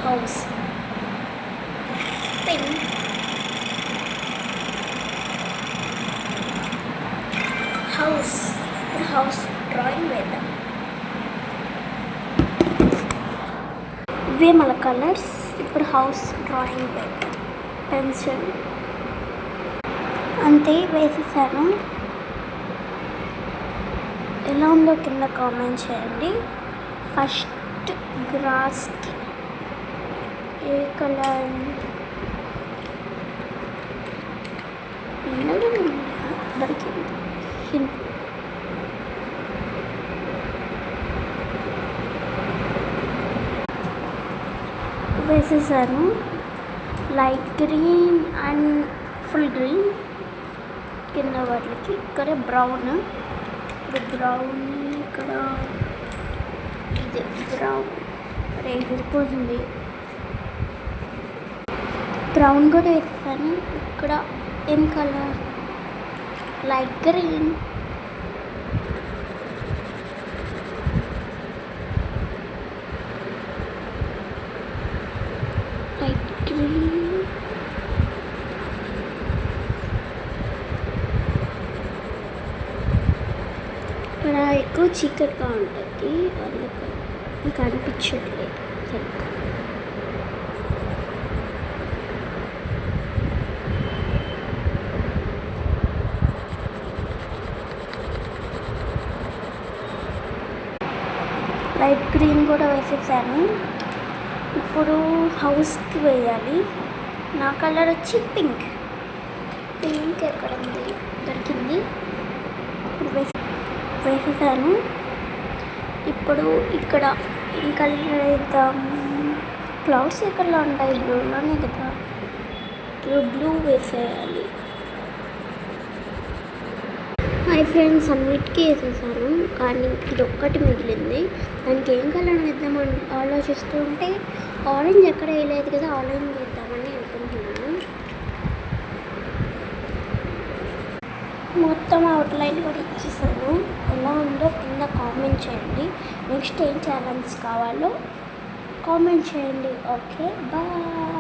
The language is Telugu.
house. Spin. House. House drawing వేద్దాం. ఇవే మన కలర్స్. ఇప్పుడు హౌస్ డ్రాయింగ్ వేద్దాం. పెన్సిల్ అంతే వేసేసాను. ఎలా ఉందో కింద కామెంట్ చేయండి. ఫస్ట్ గ్రాస్కి ఏ కలర్ దొరికింది వేసేసాను. Light green and full green కింద వాటికి. ఇక్కడ బ్రౌన్, బ్రౌన్ ఇక్కడ ఇది బ్రౌన్ వెళ్ళిపోతుంది. బ్రౌన్ కూడా వేస్తాను. ఇక్కడ ఏం colour light green, light green ఇక్కడ ఎక్కువ చీకటిగా ఉంటుంది, అందుకని మీకు అనిపించట్లేదు సరిగ్గా. లైట్ గ్రీన్ కూడా వేసేసాను. ఇప్పుడు హౌస్కి వేయాలి. నా కలర్ వచ్చి పింక్. పింక్ ఎక్కడ ఉంది, దొరికింది. ఇప్పుడు వేసేసాను. ఇప్పుడు ఇక్కడ ఏం కలర్ వేద్దాం? క్లౌడ్స్ ఎక్కడలో ఉంటాయి, బ్లూలోనే కదా. బ్లూ వేసేయాలి. హాయ్ ఫ్రెండ్స్, అన్నిటికీ వేసేసాను, కానీ ఇది ఒక్కటి మిగిలింది. దానికి ఏం కలర్ వేద్దామని ఆలోచిస్తూ ఉంటే ఆరెంజ్ ఎక్కడ వేయలేదు కదా, ఆరెంజ్ వేద్దామని అనుకుంటున్నాను. మొత్తం అవుట్లైన్ కూడా ఇచ్చేసాను. ఎలా ఉందో కింద కామెంట్ చేయండి. నెక్స్ట్ ఏం ఛాలెంజ్ కావాలో కామెంట్ చేయండి. Okay, bye.